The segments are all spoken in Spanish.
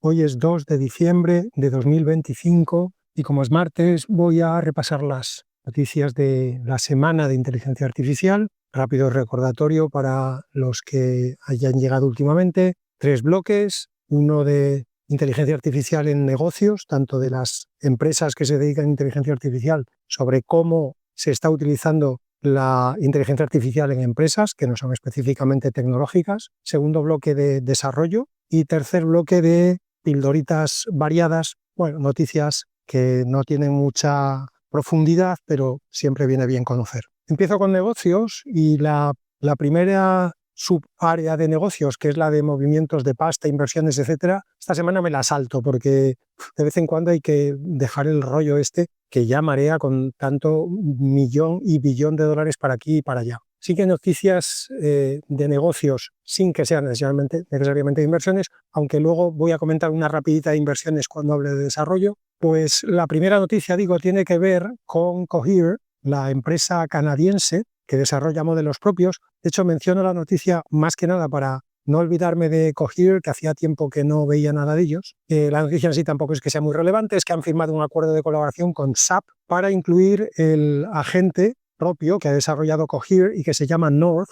Hoy es 2 de diciembre de 2025 y como es martes voy a repasar las noticias de la semana de inteligencia artificial. Rápido recordatorio para los que hayan llegado últimamente. 3 bloques, uno de inteligencia artificial en negocios, tanto de las empresas que se dedican a inteligencia artificial, sobre cómo se está utilizando la inteligencia artificial en empresas que no son específicamente tecnológicas. Segundo bloque de desarrollo y tercer bloque de pildoritas variadas, noticias que no tienen mucha profundidad, pero siempre viene bien conocer. Empiezo con negocios y la primera subárea de negocios, que es la de movimientos de pasta, inversiones, etcétera, esta semana me la salto porque de vez en cuando hay que dejar el rollo este que ya marea con tanto millón y billón de dólares para aquí y para allá. Sí que noticias de negocios sin que sean necesariamente de inversiones, aunque luego voy a comentar una rapidita de inversiones cuando hable de desarrollo. Pues la primera noticia, tiene que ver con Cohere, la empresa canadiense que desarrolla modelos propios. De hecho, menciono la noticia más que nada para no olvidarme de Cohere, que hacía tiempo que no veía nada de ellos. La noticia en sí tampoco es que sea muy relevante, es que han firmado un acuerdo de colaboración con SAP para incluir el agente propio que ha desarrollado Cohere y que se llama North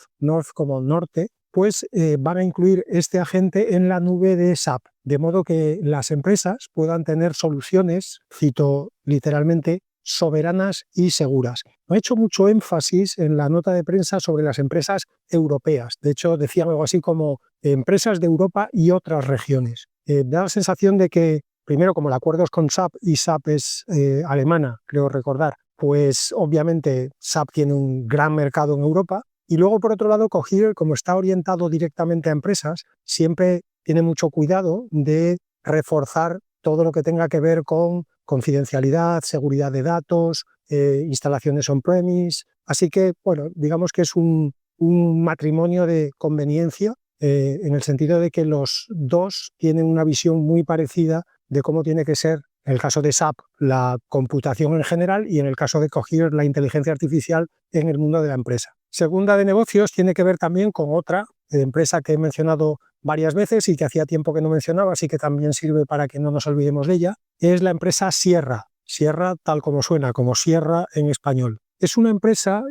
como norte, pues van a incluir este agente en la nube de SAP, de modo que las empresas puedan tener soluciones, cito literalmente, soberanas y seguras. Ha hecho mucho énfasis en la nota de prensa sobre las empresas europeas. De hecho, decían algo así como empresas de Europa y otras regiones. Da la sensación de que, primero, como el acuerdo es con SAP y SAP es alemana, creo recordar, pues obviamente SAP tiene un gran mercado en Europa. Y luego, por otro lado, Cohere, como está orientado directamente a empresas, siempre tiene mucho cuidado de reforzar todo lo que tenga que ver con confidencialidad, seguridad de datos, instalaciones on-premise. Así que, digamos que es un matrimonio de conveniencia en el sentido de que los dos tienen una visión muy parecida de cómo tiene que ser, en el caso de SAP, la computación en general y en el caso de Cohere, la inteligencia artificial en el mundo de la empresa. Segunda de negocios tiene que ver también con otra empresa que he mencionado varias veces y que hacía tiempo que no mencionaba, así que también sirve para que no nos olvidemos de ella. Es la empresa Sierra. Sierra tal como suena, como sierra en español. Es una empresa,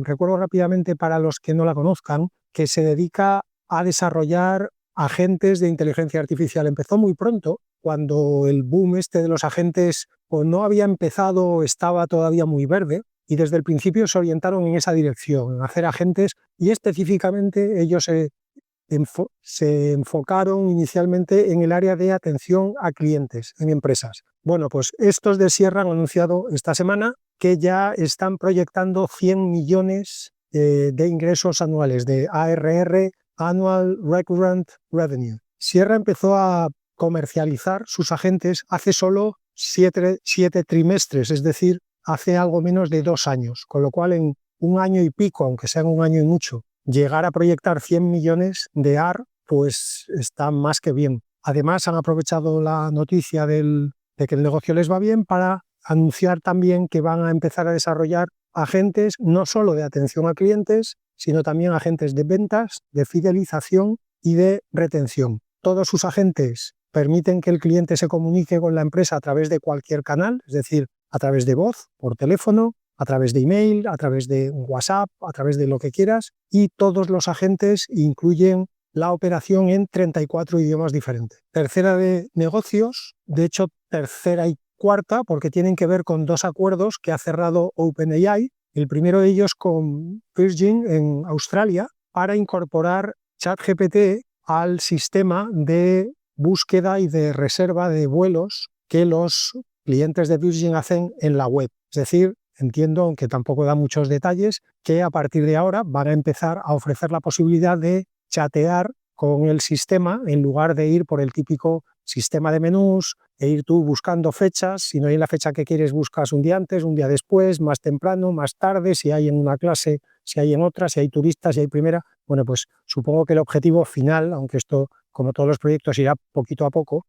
recuerdo rápidamente para los que no la conozcan, que se dedica a desarrollar agentes de inteligencia artificial. Empezó muy pronto, cuando el boom de los agentes no había empezado, estaba todavía muy verde, y desde el principio se orientaron en esa dirección, en hacer agentes, y específicamente ellos se enfocaron inicialmente en el área de atención a clientes en empresas. Bueno, pues estos de Sierra han anunciado esta semana que ya están proyectando 100 millones de ingresos anuales, de ARR, Annual Recurrent Revenue. Sierra empezó a comercializar sus agentes hace solo 7 trimestres, es decir, hace algo menos de 2 años, con lo cual en un año y pico, aunque sea un año y mucho, llegar a proyectar 100 millones de AR, pues está más que bien. Además, han aprovechado la noticia de que el negocio les va bien para anunciar también que van a empezar a desarrollar agentes no solo de atención a clientes, sino también agentes de ventas, de fidelización y de retención. Todos sus agentes permiten que el cliente se comunique con la empresa a través de cualquier canal, es decir, a través de voz, por teléfono, a través de email, a través de WhatsApp, a través de lo que quieras, y todos los agentes incluyen la operación en 34 idiomas diferentes. Tercera de negocios, de hecho tercera y cuarta, porque tienen que ver con 2 acuerdos que ha cerrado OpenAI, el primero de ellos con Virgin en Australia, para incorporar ChatGPT al sistema de búsqueda y de reserva de vuelos que los clientes de Virgin hacen en la web. Es decir, entiendo, aunque tampoco da muchos detalles, que a partir de ahora van a empezar a ofrecer la posibilidad de chatear con el sistema en lugar de ir por el típico sistema de menús e ir tú buscando fechas. Si no hay la fecha que quieres, buscas un día antes, un día después, más temprano, más tarde, si hay en una clase, si hay en otra, si hay turistas, si hay primera. Bueno, pues supongo que el objetivo final, aunque esto, como todos los proyectos, irá poquito a poco,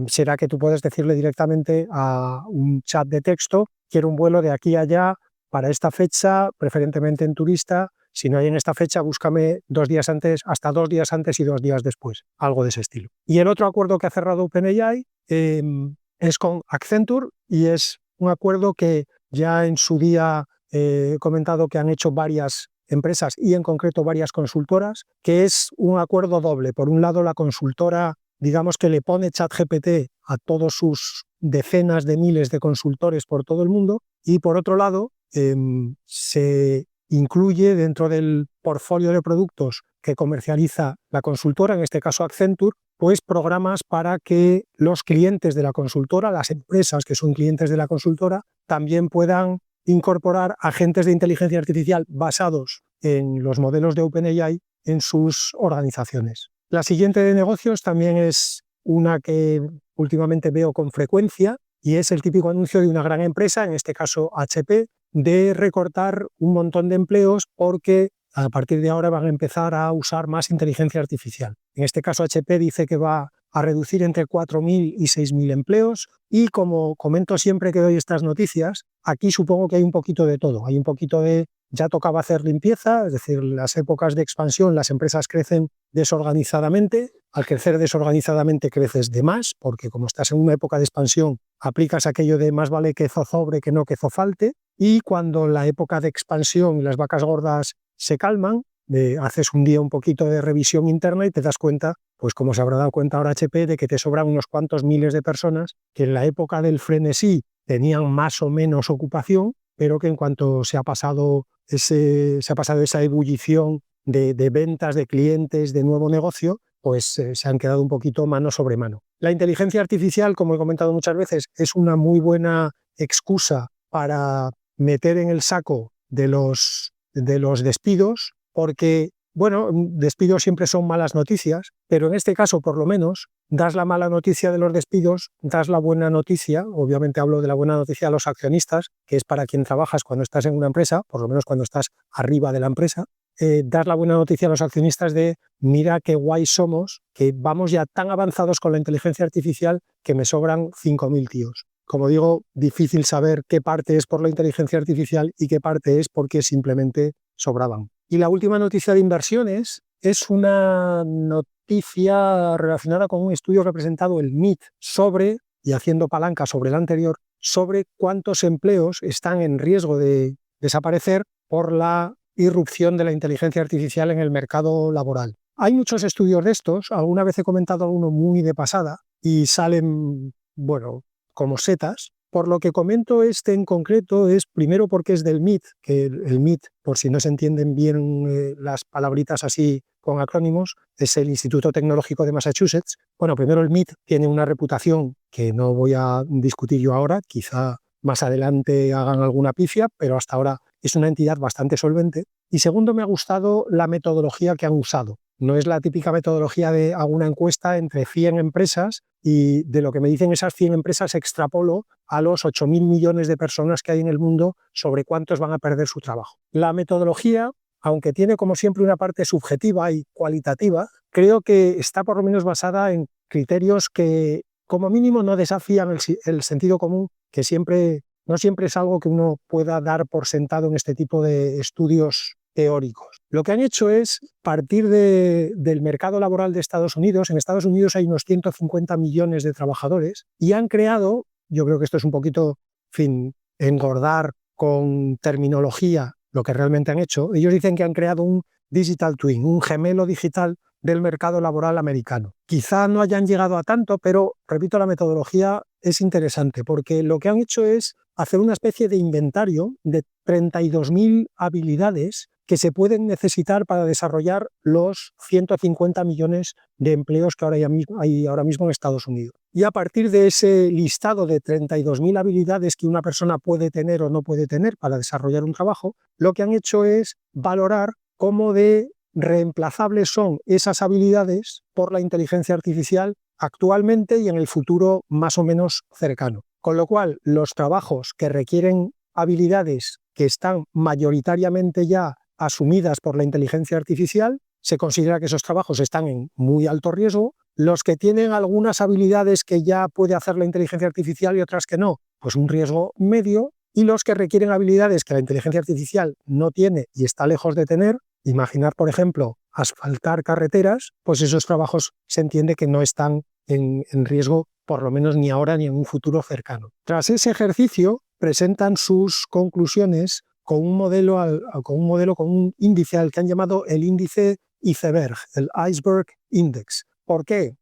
será que tú puedes decirle directamente a un chat de texto: quiero un vuelo de aquí a allá para esta fecha, preferentemente en turista, si no hay en esta fecha, búscame 2 días antes, hasta 2 días antes y 2 días después, algo de ese estilo. Y el otro acuerdo que ha cerrado OpenAI es con Accenture, y es un acuerdo que ya en su día he comentado que han hecho varias empresas y en concreto varias consultoras, que es un acuerdo doble. Por un lado, la consultora, digamos que le pone ChatGPT a todos sus decenas de miles de consultores por todo el mundo, y por otro lado, se incluye dentro del portfolio de productos que comercializa la consultora, en este caso Accenture, pues programas para que los clientes de la consultora, las empresas que son clientes de la consultora, también puedan incorporar agentes de inteligencia artificial basados en los modelos de OpenAI en sus organizaciones. La siguiente de negocios también es una que últimamente veo con frecuencia, y es el típico anuncio de una gran empresa, en este caso HP, de recortar un montón de empleos porque a partir de ahora van a empezar a usar más inteligencia artificial. En este caso HP dice que va a reducir entre 4.000 y 6.000 empleos, y como comento siempre que doy estas noticias, aquí supongo que hay un poquito de todo. Hay un poquito de ya tocaba hacer limpieza, es decir, las épocas de expansión, las empresas crecen desorganizadamente. Al crecer desorganizadamente creces de más, porque como estás en una época de expansión, aplicas aquello de más vale que zozobre que no que zofalte, y cuando la época de expansión y las vacas gordas se calman, haces un día un poquito de revisión interna y te das cuenta, pues como se habrá dado cuenta ahora HP, de que te sobran unos cuantos miles de personas que en la época del frenesí tenían más o menos ocupación, pero que en cuanto se ha pasado esa ebullición de ventas, de clientes, de nuevo negocio, pues se han quedado un poquito mano sobre mano. La inteligencia artificial, como he comentado muchas veces, es una muy buena excusa para meter en el saco de los despidos, porque, bueno, despidos siempre son malas noticias, pero en este caso, por lo menos, das la mala noticia de los despidos, das la buena noticia, obviamente hablo de la buena noticia a los accionistas, que es para quien trabajas cuando estás en una empresa, por lo menos cuando estás arriba de la empresa, das la buena noticia a los accionistas de mira qué guay somos, que vamos ya tan avanzados con la inteligencia artificial que me sobran 5.000 tíos. Como digo, difícil saber qué parte es por la inteligencia artificial y qué parte es porque simplemente sobraban. Y la última noticia de inversiones es una noticia relacionada con un estudio que ha presentado el MIT sobre, y haciendo palanca sobre el anterior, sobre cuántos empleos están en riesgo de desaparecer por la irrupción de la inteligencia artificial en el mercado laboral. Hay muchos estudios de estos, alguna vez he comentado alguno muy de pasada y salen, bueno, como setas. Por lo que comento este en concreto es primero porque es del MIT, que el MIT, por si no se entienden bien las palabritas así con acrónimos, es el Instituto Tecnológico de Massachusetts. Bueno, primero el MIT tiene una reputación que no voy a discutir yo ahora, quizá más adelante hagan alguna pifia, pero hasta ahora es una entidad bastante solvente. Y segundo, me ha gustado la metodología que han usado. No es la típica metodología de hago una encuesta entre 100 empresas y de lo que me dicen esas 100 empresas extrapolo a los 8.000 millones de personas que hay en el mundo sobre cuántos van a perder su trabajo. La metodología, aunque tiene como siempre una parte subjetiva y cualitativa, creo que está por lo menos basada en criterios que como mínimo no desafían el sentido común, que no siempre es algo que uno pueda dar por sentado en este tipo de estudios teóricos. Lo que han hecho es partir del mercado laboral de Estados Unidos. En Estados Unidos hay unos 150 millones de trabajadores y han creado, yo creo que esto es un poquito, engordar con terminología lo que realmente han hecho. Ellos dicen que han creado un digital twin, un gemelo digital del mercado laboral americano. Quizá no hayan llegado a tanto, pero, repito, la metodología es interesante porque lo que han hecho es hacer una especie de inventario de 32.000 habilidades que se pueden necesitar para desarrollar los 150 millones de empleos que hay ahora mismo en Estados Unidos. Y a partir de ese listado de 32.000 habilidades que una persona puede tener o no puede tener para desarrollar un trabajo, lo que han hecho es valorar cómo de reemplazables son esas habilidades por la inteligencia artificial actualmente y en el futuro más o menos cercano. Con lo cual, los trabajos que requieren habilidades que están mayoritariamente ya asumidas por la inteligencia artificial, se considera que esos trabajos están en muy alto riesgo. Los que tienen algunas habilidades que ya puede hacer la inteligencia artificial y otras que no, pues un riesgo medio. y los que requieren habilidades que la inteligencia artificial no tiene y está lejos de tener. Imaginar, por ejemplo, asfaltar carreteras, pues esos trabajos se entiende que no están en riesgo, por lo menos ni ahora ni en un futuro cercano. Tras ese ejercicio, presentan sus conclusiones con un índice al que han llamado el índice iceberg, el Iceberg Index. ¿Por qué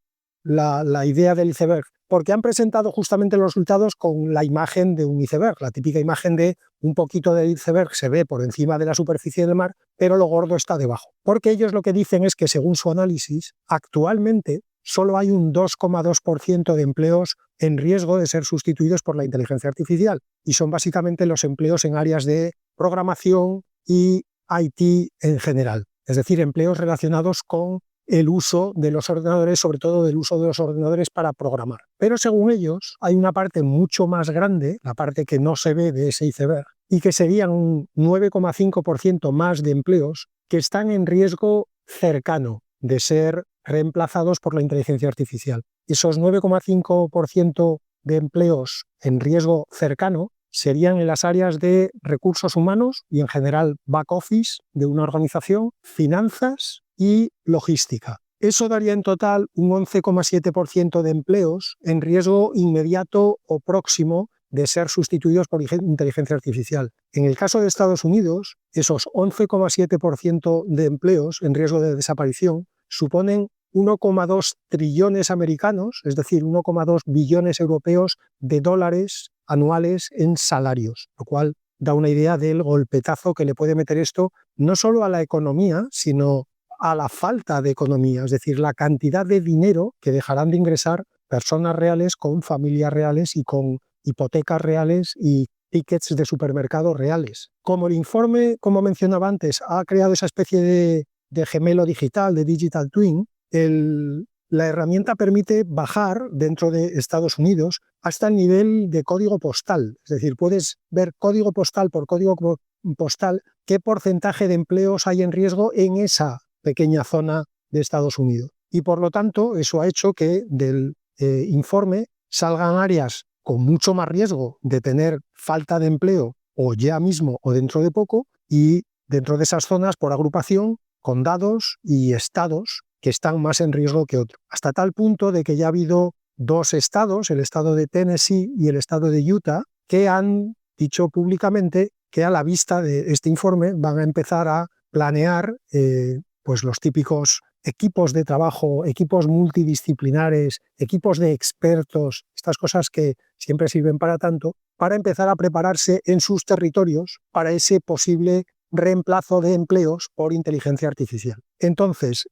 la idea del iceberg? Porque han presentado justamente los resultados con la imagen de un iceberg, la típica imagen de un poquito del iceberg se ve por encima de la superficie del mar, pero lo gordo está debajo. Porque ellos lo que dicen es que, según su análisis, actualmente solo hay un 2,2% de empleos en riesgo de ser sustituidos por la inteligencia artificial, y son básicamente los empleos en áreas de programación y IT en general, es decir, empleos relacionados con el uso de los ordenadores, sobre todo del uso de los ordenadores para programar. Pero según ellos, hay una parte mucho más grande, la parte que no se ve de ese iceberg, y que serían un 9,5% más de empleos que están en riesgo cercano de ser reemplazados por la inteligencia artificial. Esos 9,5% de empleos en riesgo cercano serían en las áreas de recursos humanos y en general back office de una organización, finanzas y logística. Eso daría en total un 11,7% de empleos en riesgo inmediato o próximo de ser sustituidos por inteligencia artificial. En el caso de Estados Unidos, esos 11,7% de empleos en riesgo de desaparición suponen 1,2 trillones americanos, es decir, 1,2 billones europeos de dólares anuales en salarios, lo cual da una idea del golpetazo que le puede meter esto no solo a la economía, sino a la falta de economía, es decir, la cantidad de dinero que dejarán de ingresar personas reales con familias reales y con hipotecas reales y tickets de supermercado reales. Como el informe, como mencionaba antes, ha creado esa especie de gemelo digital, de digital twin, la herramienta permite bajar dentro de Estados Unidos hasta el nivel de código postal. Es decir, puedes ver código postal por código postal qué porcentaje de empleos hay en riesgo en esa pequeña zona de Estados Unidos. Y por lo tanto, eso ha hecho que del informe salgan áreas con mucho más riesgo de tener falta de empleo o ya mismo o dentro de poco, y dentro de esas zonas, por agrupación, condados y estados que están más en riesgo que otros. Hasta tal punto de que ya ha habido 2 estados, el estado de Tennessee y el estado de Utah, que han dicho públicamente que a la vista de este informe van a empezar a planear pues los típicos equipos de trabajo, equipos multidisciplinares, equipos de expertos, estas cosas que siempre sirven para tanto, para empezar a prepararse en sus territorios para ese posible reemplazo de empleos por inteligencia artificial. Entonces,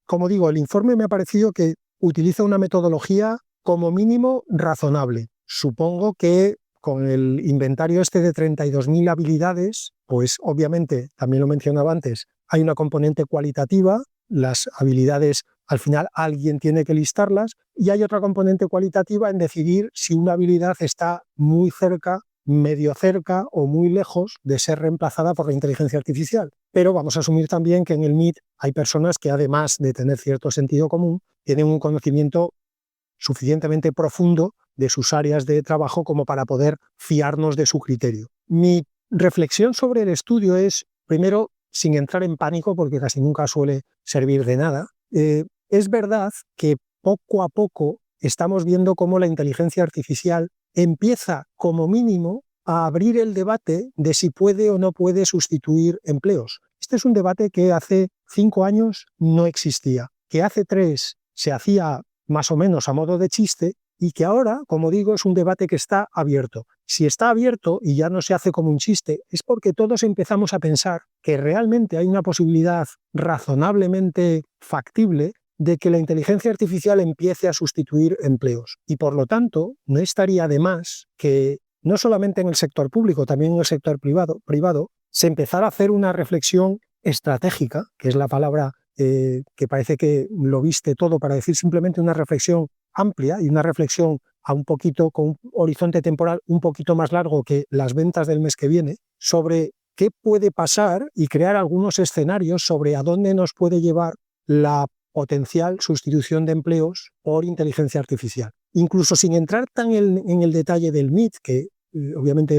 como digo, el informe me ha parecido que utiliza una metodología como mínimo razonable. Supongo que con el inventario este de 32.000 habilidades, pues obviamente, también lo mencionaba antes, hay una componente cualitativa, las habilidades al final alguien tiene que listarlas, y hay otra componente cualitativa en decidir si una habilidad está muy cerca, medio cerca o muy lejos de ser reemplazada por la inteligencia artificial. Pero vamos a asumir también que en el MIT hay personas que, además de tener cierto sentido común, tienen un conocimiento suficientemente profundo de sus áreas de trabajo como para poder fiarnos de su criterio. Mi reflexión sobre el estudio es, primero, sin entrar en pánico, porque casi nunca suele servir de nada, es verdad que poco a poco estamos viendo cómo la inteligencia artificial empieza, como mínimo, a abrir el debate de si puede o no puede sustituir empleos. Este es un debate que hace 5 años no existía, que hace 3 se hacía más o menos a modo de chiste, y que ahora, como digo, es un debate que está abierto. Si está abierto y ya no se hace como un chiste, es porque todos empezamos a pensar que realmente hay una posibilidad razonablemente factible de que la inteligencia artificial empiece a sustituir empleos. Y por lo tanto, no estaría de más que no solamente en el sector público, también en el sector privado se empezara a hacer una reflexión estratégica, que es la palabra que parece que lo viste todo, para decir simplemente una reflexión amplia y una reflexión a un poquito con un horizonte temporal un poquito más largo que las ventas del mes que viene, sobre qué puede pasar y crear algunos escenarios sobre a dónde nos puede llevar la potencial sustitución de empleos por inteligencia artificial. Incluso sin entrar tan en el detalle del MIT, que obviamente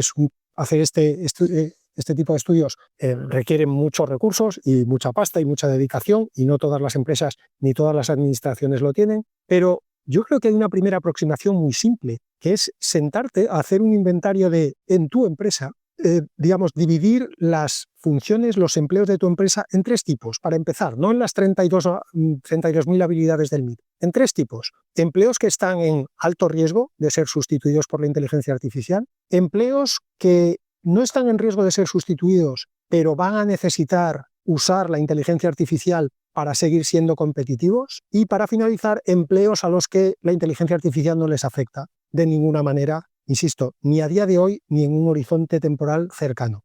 hacer este tipo de estudios requiere muchos recursos y mucha pasta y mucha dedicación, y no todas las empresas ni todas las administraciones lo tienen, pero yo creo que hay una primera aproximación muy simple, que es sentarte a hacer un inventario en tu empresa, digamos, dividir las funciones, los empleos de tu empresa en 3 tipos, para empezar, no en las 32.000 habilidades del MIT, en 3 tipos. Empleos que están en alto riesgo de ser sustituidos por la inteligencia artificial, empleos que no están en riesgo de ser sustituidos, pero van a necesitar usar la inteligencia artificial para seguir siendo competitivos, y para finalizar, empleos a los que la inteligencia artificial no les afecta de ninguna manera, insisto, ni a día de hoy ni en un horizonte temporal cercano.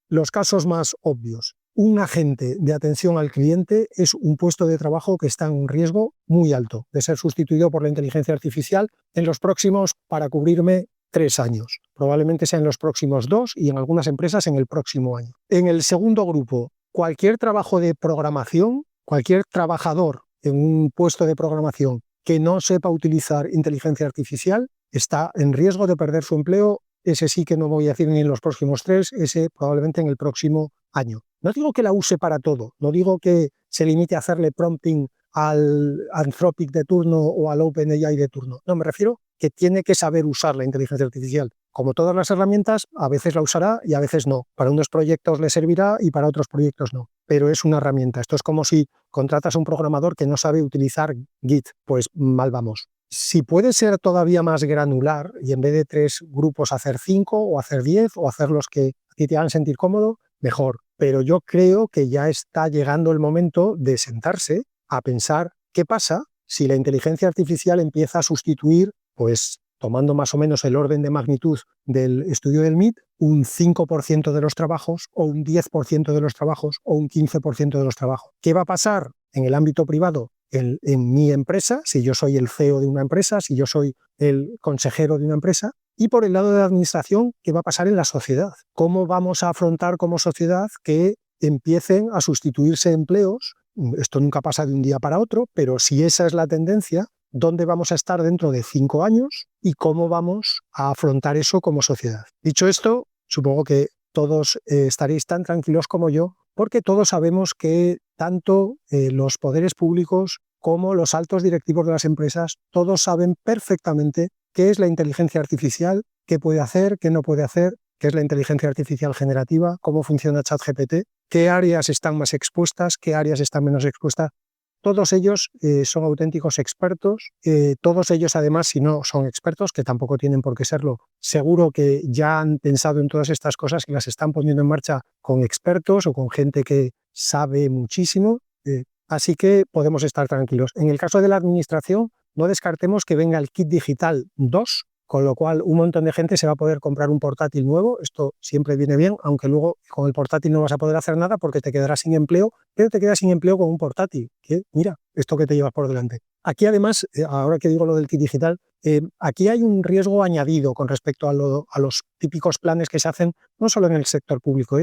Los casos más obvios. Un agente de atención al cliente es un puesto de trabajo que está en un riesgo muy alto de ser sustituido por la inteligencia artificial en los próximos, para cubrirme, 3 años. Probablemente sea en los próximos 2 y en algunas empresas en el próximo año. En el segundo grupo, cualquier trabajo de programación, cualquier trabajador en un puesto de programación que no sepa utilizar inteligencia artificial está en riesgo de perder su empleo. Ese sí que no voy a decir ni en los próximos 3, ese probablemente en el próximo año. No digo que la use para todo, no digo que se limite a hacerle prompting al Anthropic de turno o al OpenAI de turno. No, me refiero que tiene que saber usar la inteligencia artificial. Como todas las herramientas, a veces la usará y a veces no. Para unos proyectos le servirá y para otros proyectos no. Pero es una herramienta. Esto es como si contratas a un programador que no sabe utilizar Git. Pues mal vamos. Si puede ser todavía más granular y en vez de 3 grupos hacer 5 o hacer 10 o hacer los que a ti te hagan sentir cómodo, mejor. Pero yo creo que ya está llegando el momento de sentarse a pensar qué pasa si la inteligencia artificial empieza a sustituir, pues tomando más o menos el orden de magnitud del estudio del MIT, un 5% de los trabajos o un 10% de los trabajos o un 15% de los trabajos. ¿Qué va a pasar en el ámbito privado? En mi empresa, si yo soy el CEO de una empresa, si yo soy el consejero de una empresa, y por el lado de la administración, ¿qué va a pasar en la sociedad? ¿Cómo vamos a afrontar como sociedad que empiecen a sustituirse empleos? Esto nunca pasa de un día para otro, pero si esa es la tendencia, ¿dónde vamos a estar dentro de 5 años y cómo vamos a afrontar eso como sociedad? Dicho esto, supongo que todos estaréis tan tranquilos como yo, porque todos sabemos que tanto los poderes públicos como los altos directivos de las empresas, todos saben perfectamente qué es la inteligencia artificial, qué puede hacer, qué no puede hacer, qué es la inteligencia artificial generativa, cómo funciona ChatGPT, qué áreas están más expuestas, qué áreas están menos expuestas. Todos ellos son auténticos expertos, todos ellos además, si no son expertos, que tampoco tienen por qué serlo, seguro que ya han pensado en todas estas cosas y las están poniendo en marcha con expertos o con gente que sabe muchísimo, así que podemos estar tranquilos. En el caso de la administración, no descartemos que venga el kit digital 2, con lo cual un montón de gente se va a poder comprar un portátil nuevo. Esto siempre viene bien, aunque luego con el portátil no vas a poder hacer nada porque te quedarás sin empleo, pero te quedas sin empleo con un portátil. Que, mira, esto que te llevas por delante. Aquí además, ahora que digo lo del kit digital, aquí hay un riesgo añadido con respecto a los típicos planes que se hacen, no solo en el sector público.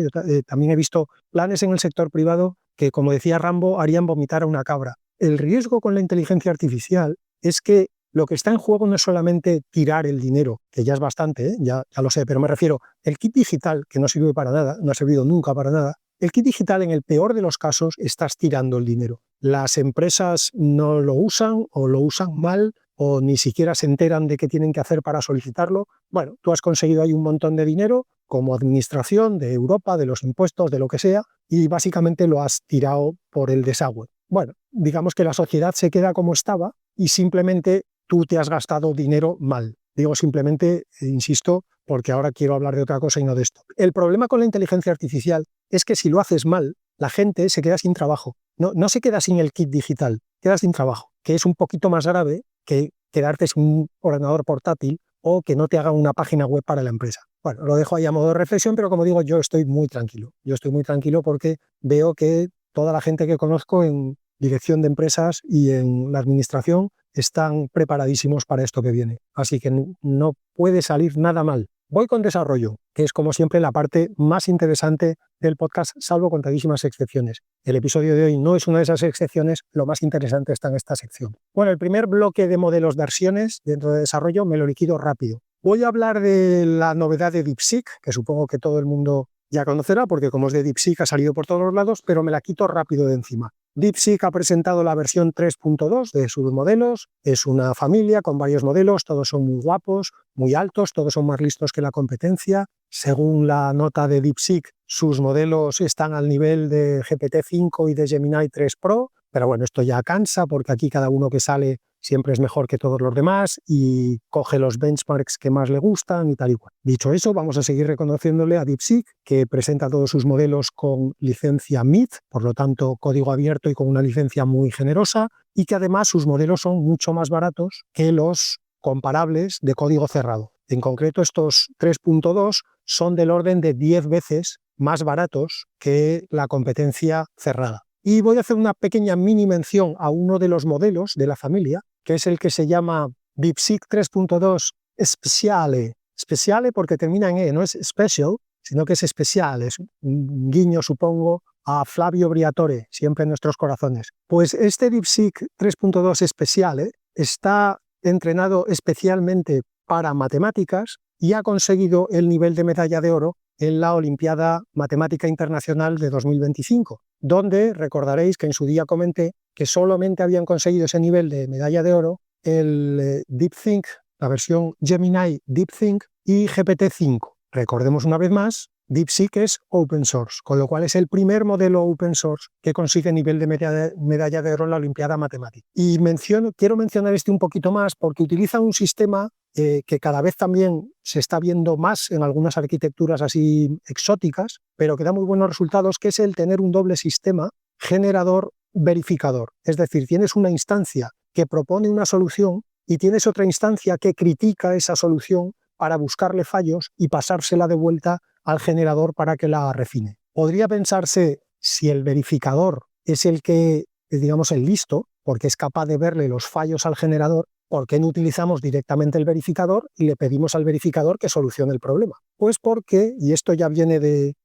También he visto planes en el sector privado que, como decía Rambo, harían vomitar a una cabra. El riesgo con la inteligencia artificial es que lo que está en juego no es solamente tirar el dinero, que ya es bastante, ya lo sé, pero me refiero, el kit digital, que no sirve para nada, no ha servido nunca para nada, el kit digital en el peor de los casos estás tirando el dinero. Las empresas no lo usan o lo usan mal o ni siquiera se enteran de qué tienen que hacer para solicitarlo. Bueno, tú has conseguido ahí un montón de dinero como administración de Europa, de los impuestos, de lo que sea, y básicamente lo has tirado por el desagüe. Bueno, digamos que la sociedad se queda como estaba y simplemente tú te has gastado dinero mal. Digo simplemente, insisto, porque ahora quiero hablar de otra cosa y no de esto. El problema con la inteligencia artificial es que si lo haces mal, la gente se queda sin trabajo. No se queda sin el kit digital, queda sin trabajo, que es un poquito más grave que quedarte sin un ordenador portátil o que no te hagan una página web para la empresa. Bueno, lo dejo ahí a modo de reflexión, pero como digo, yo estoy muy tranquilo. Yo estoy muy tranquilo porque veo que toda la gente que conozco en dirección de empresas y en la administración están preparadísimos para esto que viene. Así que no puede salir nada mal. Voy con desarrollo, que es como siempre la parte más interesante del podcast, salvo contadísimas excepciones. El episodio de hoy no es una de esas excepciones, lo más interesante está en esta sección. Bueno, el primer bloque de modelos versiones dentro de desarrollo me lo liquido rápido. Voy a hablar de la novedad de DeepSeek, que supongo que todo el mundo ya conocerá, porque como es de DeepSeek ha salido por todos los lados, pero me la quito rápido de encima. DeepSeek ha presentado la versión 3.2 de sus modelos. Es una familia con varios modelos, todos son muy guapos, muy altos, todos son más listos que la competencia. Según la nota de DeepSeek, sus modelos están al nivel de GPT-5 y de Gemini 3 Pro, pero bueno, esto ya cansa porque aquí cada uno que sale siempre es mejor que todos los demás y coge los benchmarks que más le gustan y tal y cual. Dicho eso, vamos a seguir reconociéndole a DeepSeek, que presenta todos sus modelos con licencia MIT, por lo tanto código abierto y con una licencia muy generosa, y que además sus modelos son mucho más baratos que los comparables de código cerrado. En concreto, estos 3.2 son del orden de 10 veces más baratos que la competencia cerrada. Y voy a hacer una pequeña mini mención a uno de los modelos de la familia, que es el que se llama DeepSeek 3.2 Speciale. Speciale porque termina en E, no es special, sino que es especial. Es un guiño, supongo, a Flavio Briatore, siempre en nuestros corazones. Pues este DeepSeek 3.2 Speciale está entrenado especialmente para matemáticas y ha conseguido el nivel de medalla de oro en la Olimpiada Matemática Internacional de 2025, donde recordaréis que en su día comenté que solamente habían conseguido ese nivel de medalla de oro el DeepThink, la versión Gemini DeepThink y GPT-5. Recordemos una vez más, DeepSeek es open source, con lo cual es el primer modelo open source que consigue nivel de medalla de oro en la Olimpiada Matemática. Y quiero mencionar este un poquito más porque utiliza un sistema que cada vez también se está viendo más en algunas arquitecturas así exóticas, pero que da muy buenos resultados, que es el tener un doble sistema generador-verificador. Es decir, tienes una instancia que propone una solución y tienes otra instancia que critica esa solución para buscarle fallos y pasársela de vuelta al generador para que la refine. Podría pensarse, si el verificador es el que, digamos, el listo, porque es capaz de verle los fallos al generador, ¿por qué no utilizamos directamente el verificador y le pedimos al verificador que solucione el problema? Pues porque, y esto ya viene de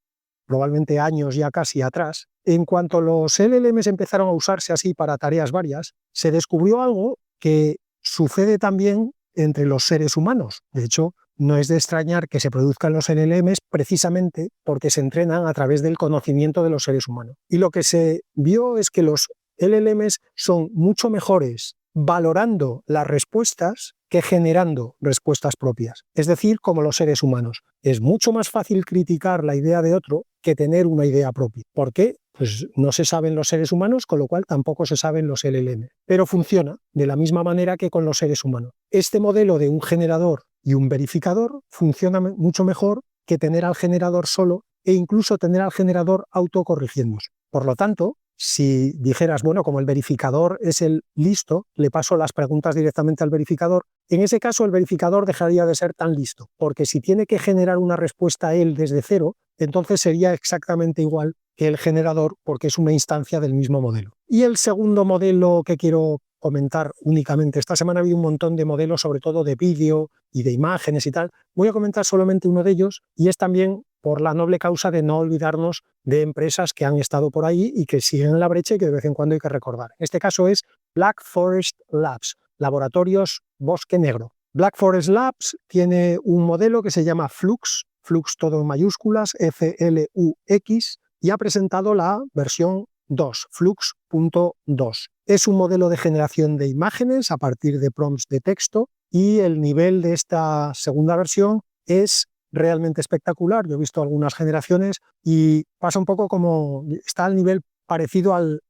probablemente años ya casi atrás, en cuanto los LLMs empezaron a usarse así para tareas varias, se descubrió algo que sucede también entre los seres humanos. De hecho, no es de extrañar que se produzcan los LLMs precisamente porque se entrenan a través del conocimiento de los seres humanos. Y lo que se vio es que los LLMs son mucho mejores valorando las respuestas que generando respuestas propias. Es decir, como los seres humanos. Es mucho más fácil criticar la idea de otro que tener una idea propia. ¿Por qué? Pues no se saben los seres humanos, con lo cual tampoco se saben los LLM. Pero funciona de la misma manera que con los seres humanos. Este modelo de un generador y un verificador funciona mucho mejor que tener al generador solo e incluso tener al generador autocorrigiéndose. Por lo tanto, si dijeras, bueno, como el verificador es el listo, le paso las preguntas directamente al verificador, en ese caso el verificador dejaría de ser tan listo, porque si tiene que generar una respuesta él desde cero, entonces sería exactamente igual que el generador, porque es una instancia del mismo modelo. Y el segundo modelo que quiero comentar únicamente, esta semana ha habido un montón de modelos, sobre todo de vídeo y de imágenes y tal, voy a comentar solamente uno de ellos, y es también por la noble causa de no olvidarnos de empresas que han estado por ahí y que siguen en la brecha y que de vez en cuando hay que recordar. En este caso es Black Forest Labs, Laboratorios Bosque Negro. Black Forest Labs tiene un modelo que se llama Flux, Flux todo en mayúsculas, Flux, y ha presentado la versión 2, Flux.2. Es un modelo de generación de imágenes a partir de prompts de texto y el nivel de esta segunda versión es realmente espectacular. Yo he visto algunas generaciones y pasa un poco como, está al nivel parecido al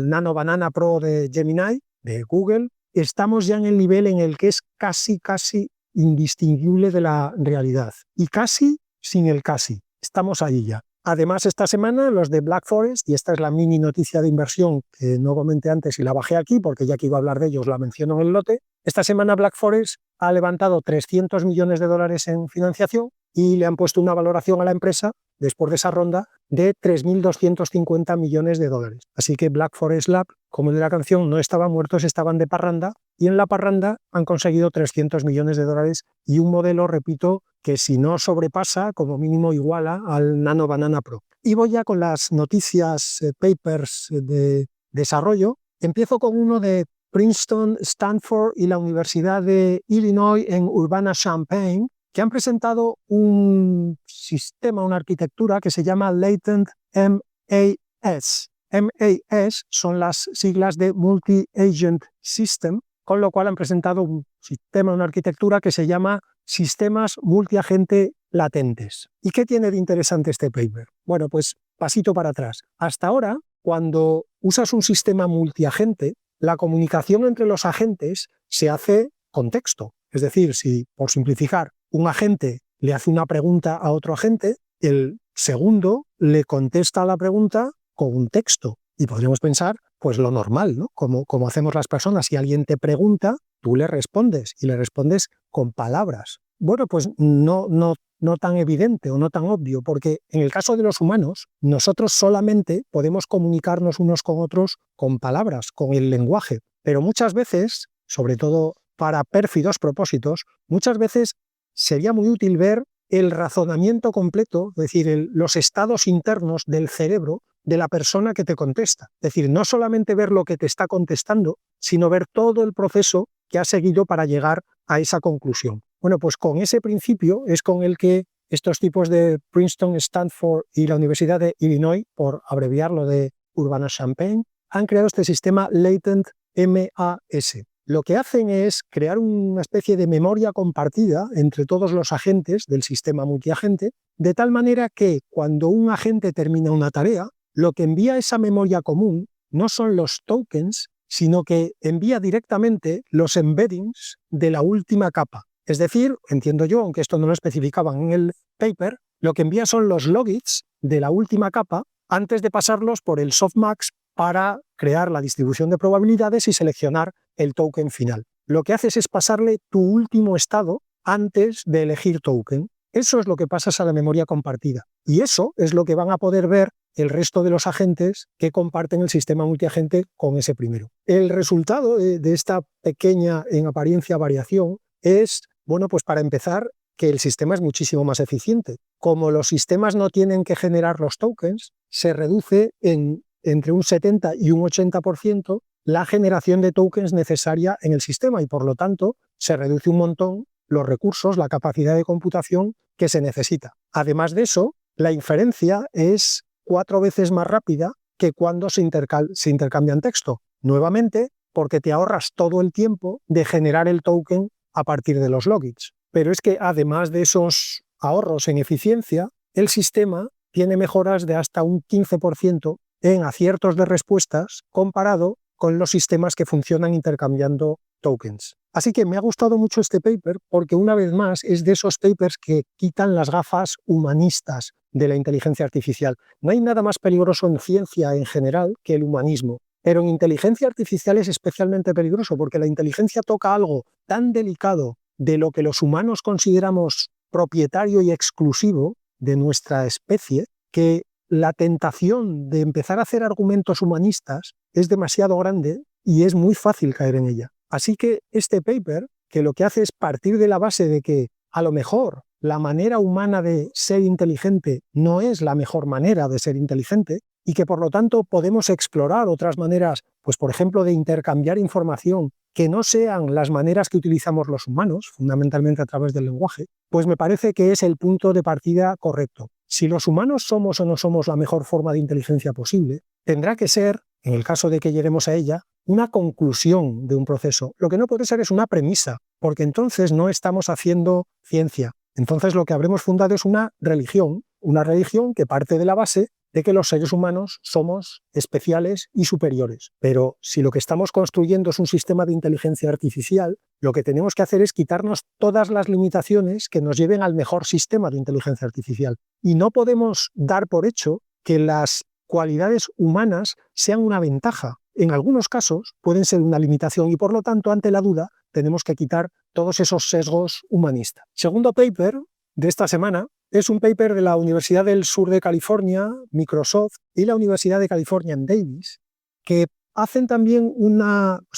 Nano Banana Pro de Gemini, de Google. Estamos ya en el nivel en el que es casi indistinguible de la realidad. Y casi sin el casi. Estamos ahí ya. Además, esta semana los de Black Forest, y esta es la mini noticia de inversión que no comenté antes y la bajé aquí porque ya que iba a hablar de ellos la menciono en el lote, esta semana Black Forest ha levantado 300 millones de dólares en financiación y le han puesto una valoración a la empresa, después de esa ronda, de 3.250 millones de dólares. Así que Black Forest Lab, como de la canción, no estaban muertos, estaban de parranda, y en la parranda han conseguido 300 millones de dólares y un modelo, repito, que si no sobrepasa, como mínimo iguala al Nano Banana Pro. Y voy ya con las noticias, papers de desarrollo. Empiezo con uno de Princeton, Stanford y la Universidad de Illinois en Urbana-Champaign, que han presentado un sistema, una arquitectura que se llama Latent MAS. MAS son las siglas de Multi-Agent System, con lo cual han presentado un sistema, una arquitectura que se llama sistemas multiagente latentes. ¿Y qué tiene de interesante este paper? Bueno, pues pasito para atrás. Hasta ahora, cuando usas un sistema multiagente, la comunicación entre los agentes se hace con texto. Es decir, si, por simplificar, un agente le hace una pregunta a otro agente, el segundo le contesta a la pregunta con un texto. Y podríamos pensar, pues lo normal, ¿no? Como hacemos las personas. Si alguien te pregunta, tú le respondes y le respondes con palabras. Bueno, pues no tan evidente o no tan obvio, porque en el caso de los humanos, nosotros solamente podemos comunicarnos unos con otros con palabras, con el lenguaje. Pero muchas veces, sobre todo para pérfidos propósitos, muchas veces sería muy útil ver el razonamiento completo, es decir, los estados internos del cerebro de la persona que te contesta. Es decir, no solamente ver lo que te está contestando, sino ver todo el proceso que ha seguido para llegar a esa conclusión. Bueno, pues con ese principio es con el que estos tipos de Princeton, Stanford y la Universidad de Illinois, por abreviarlo de Urbana-Champaign, han creado este sistema Latent MAS. Lo que hacen es crear una especie de memoria compartida entre todos los agentes del sistema multiagente, de tal manera que cuando un agente termina una tarea, lo que envía esa memoria común no son los tokens, sino que envía directamente los embeddings de la última capa. Es decir, entiendo yo, aunque esto no lo especificaban en el paper, lo que envía son los logits de la última capa antes de pasarlos por el softmax para crear la distribución de probabilidades y seleccionar el token final. Lo que haces es pasarle tu último estado antes de elegir token. Eso es lo que pasas a la memoria compartida. Y eso es lo que van a poder ver el resto de los agentes que comparten el sistema multiagente con ese primero. El resultado de esta pequeña, en apariencia, variación es, bueno, pues para empezar, que el sistema es muchísimo más eficiente. Como los sistemas no tienen que generar los tokens, se reduce entre un 70 y un 80% la generación de tokens necesaria en el sistema y, por lo tanto, se reduce un montón los recursos, la capacidad de computación que se necesita. Además de eso, la inferencia es 4 veces más rápida que cuando se intercambian texto. Nuevamente, porque te ahorras todo el tiempo de generar el token a partir de los logits. Pero es que además de esos ahorros en eficiencia, el sistema tiene mejoras de hasta un 15% en aciertos de respuestas comparado con los sistemas que funcionan intercambiando tokens. Así que me ha gustado mucho este paper porque una vez más es de esos papers que quitan las gafas humanistas de la inteligencia artificial. No hay nada más peligroso en ciencia en general que el humanismo, pero en inteligencia artificial es especialmente peligroso porque la inteligencia toca algo tan delicado de lo que los humanos consideramos propietario y exclusivo de nuestra especie que la tentación de empezar a hacer argumentos humanistas es demasiado grande y es muy fácil caer en ella. Así que este paper, que lo que hace es partir de la base de que a lo mejor la manera humana de ser inteligente no es la mejor manera de ser inteligente y que por lo tanto podemos explorar otras maneras, pues por ejemplo de intercambiar información que no sean las maneras que utilizamos los humanos, fundamentalmente a través del lenguaje, pues me parece que es el punto de partida correcto. Si los humanos somos o no somos la mejor forma de inteligencia posible, tendrá que ser, en el caso de que lleguemos a ella, una conclusión de un proceso. Lo que no puede ser es una premisa, porque entonces no estamos haciendo ciencia. Entonces lo que habremos fundado es una religión que parte de la base de que los seres humanos somos especiales y superiores. Pero si lo que estamos construyendo es un sistema de inteligencia artificial, lo que tenemos que hacer es quitarnos todas las limitaciones que nos lleven al mejor sistema de inteligencia artificial. Y no podemos dar por hecho que las cualidades humanas sean una ventaja. En algunos casos pueden ser una limitación y, por lo tanto, ante la duda, tenemos que quitar todos esos sesgos humanistas. Segundo paper de esta semana es un paper de la Universidad del Sur de California, Microsoft, y la Universidad de California en Davis, que hacen también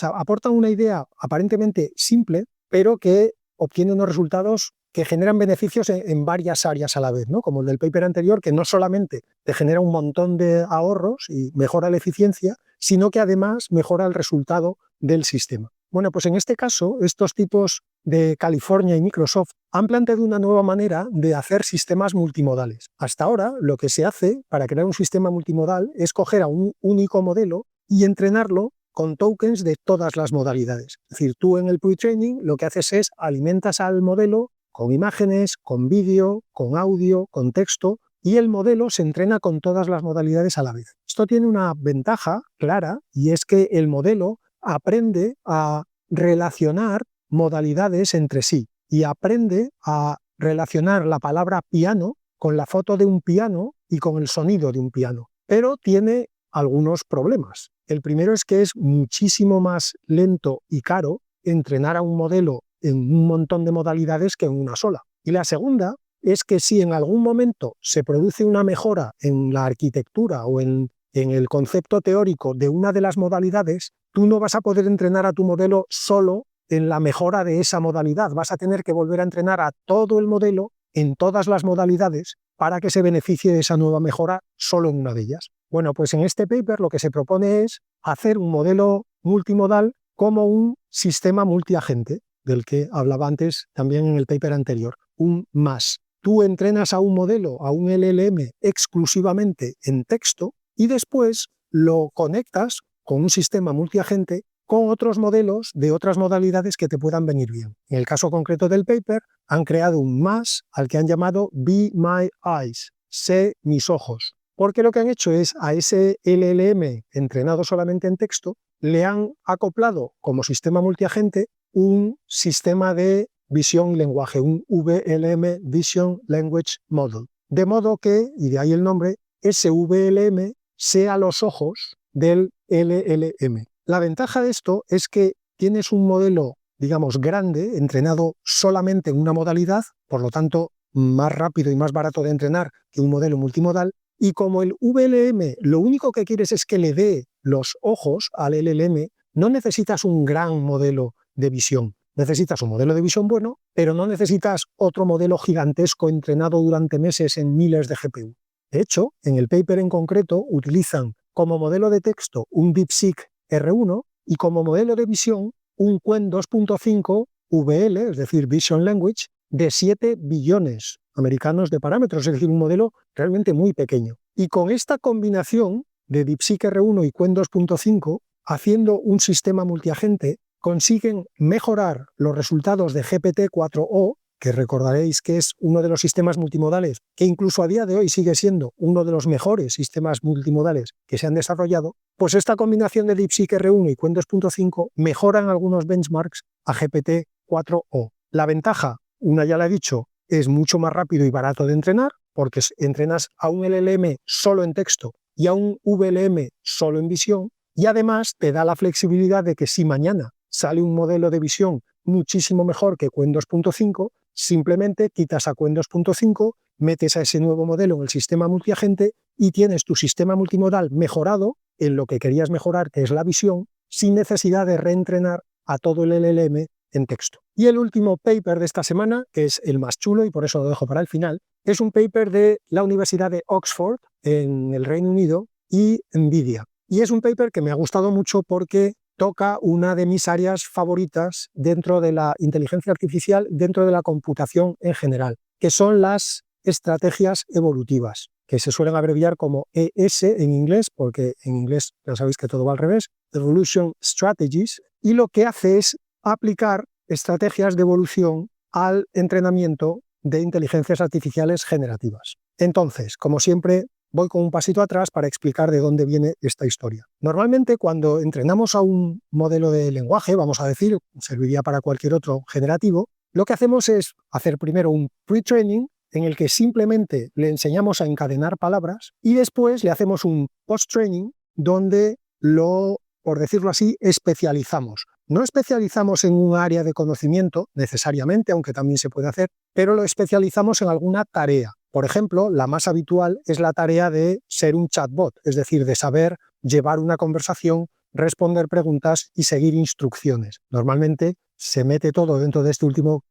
aportan una idea aparentemente simple, pero que obtiene unos resultados que generan beneficios en varias áreas a la vez, ¿no? Como el del paper anterior, que no solamente te genera un montón de ahorros y mejora la eficiencia, sino que además mejora el resultado del sistema. Bueno, pues en este caso, estos tipos de California y Microsoft han planteado una nueva manera de hacer sistemas multimodales. Hasta ahora, lo que se hace para crear un sistema multimodal es coger a un único modelo y entrenarlo con tokens de todas las modalidades. Es decir, tú en el pre-training lo que haces es alimentas al modelo con imágenes, con vídeo, con audio, con texto, y el modelo se entrena con todas las modalidades a la vez. Esto tiene una ventaja clara, y es que el modelo aprende a relacionar modalidades entre sí y aprende a relacionar la palabra piano con la foto de un piano y con el sonido de un piano. Pero tiene algunos problemas. El primero es que es muchísimo más lento y caro entrenar a un modelo en un montón de modalidades que en una sola. Y la segunda es que si en algún momento se produce una mejora en la arquitectura o en el concepto teórico de una de las modalidades, tú no vas a poder entrenar a tu modelo solo en la mejora de esa modalidad. Vas a tener que volver a entrenar a todo el modelo en todas las modalidades para que se beneficie de esa nueva mejora solo en una de ellas. Bueno, pues en este paper lo que se propone es hacer un modelo multimodal como un sistema multiagente, del que hablaba antes también en el paper anterior, un MAS. Tú entrenas a un modelo, a un LLM exclusivamente en texto y después lo conectas con un sistema multiagente con otros modelos de otras modalidades que te puedan venir bien. En el caso concreto del paper, han creado un MAS al que han llamado Be My Eyes, sé mis ojos, porque lo que han hecho es a ese LLM entrenado solamente en texto, le han acoplado como sistema multiagente un sistema de visión y lenguaje, un VLM Vision Language Model. De modo que, y de ahí el nombre, ese VLM sea los ojos del LLM. La ventaja de esto es que tienes un modelo, digamos, grande, entrenado solamente en una modalidad, por lo tanto, más rápido y más barato de entrenar que un modelo multimodal, y como el VLM lo único que quieres es que le dé los ojos al LLM, no necesitas un gran modelo de visión. Necesitas un modelo de visión bueno, pero no necesitas otro modelo gigantesco entrenado durante meses en miles de GPU. De hecho, en el paper en concreto utilizan como modelo de texto un DeepSeek R1 y como modelo de visión un Qwen 2.5 VL, es decir, Vision Language, de 7 billones americanos de parámetros, es decir, un modelo realmente muy pequeño. Y con esta combinación de DeepSeek R1 y Qwen 2.5, haciendo un sistema multiagente, consiguen mejorar los resultados de GPT-4o, que recordaréis que es uno de los sistemas multimodales que incluso a día de hoy sigue siendo uno de los mejores sistemas multimodales que se han desarrollado. Pues esta combinación de DeepSeek R1 y Qwen 2.5 mejoran algunos benchmarks a GPT-4o. La ventaja, una ya la he dicho, es mucho más rápido y barato de entrenar, porque entrenas a un LLM solo en texto y a un VLM solo en visión, y además te da la flexibilidad de que si mañana sale un modelo de visión muchísimo mejor que Qwen 2.5, simplemente quitas a Qwen 2.5, metes a ese nuevo modelo en el sistema multiagente y tienes tu sistema multimodal mejorado en lo que querías mejorar, que es la visión, sin necesidad de reentrenar a todo el LLM en texto. Y el último paper de esta semana, que es el más chulo y por eso lo dejo para el final, es un paper de la Universidad de Oxford en el Reino Unido y NVIDIA. Y es un paper que me ha gustado mucho porque toca una de mis áreas favoritas dentro de la inteligencia artificial, dentro de la computación en general, que son las estrategias evolutivas, que se suelen abreviar como ES en inglés, porque en inglés ya sabéis que todo va al revés, Evolution Strategies, y lo que hace es aplicar estrategias de evolución al entrenamiento de inteligencias artificiales generativas. Entonces, como siempre, voy con un pasito atrás para explicar de dónde viene esta historia. Normalmente cuando entrenamos a un modelo de lenguaje, vamos a decir, serviría para cualquier otro generativo, lo que hacemos es hacer primero un pre-training en el que simplemente le enseñamos a encadenar palabras y después le hacemos un post-training donde lo, por decirlo así, especializamos. No especializamos en un área de conocimiento necesariamente, aunque también se puede hacer, pero lo especializamos en alguna tarea. Por ejemplo, la más habitual es la tarea de ser un chatbot, es decir, de saber llevar una conversación, responder preguntas y seguir instrucciones. Normalmente se mete todo dentro de este último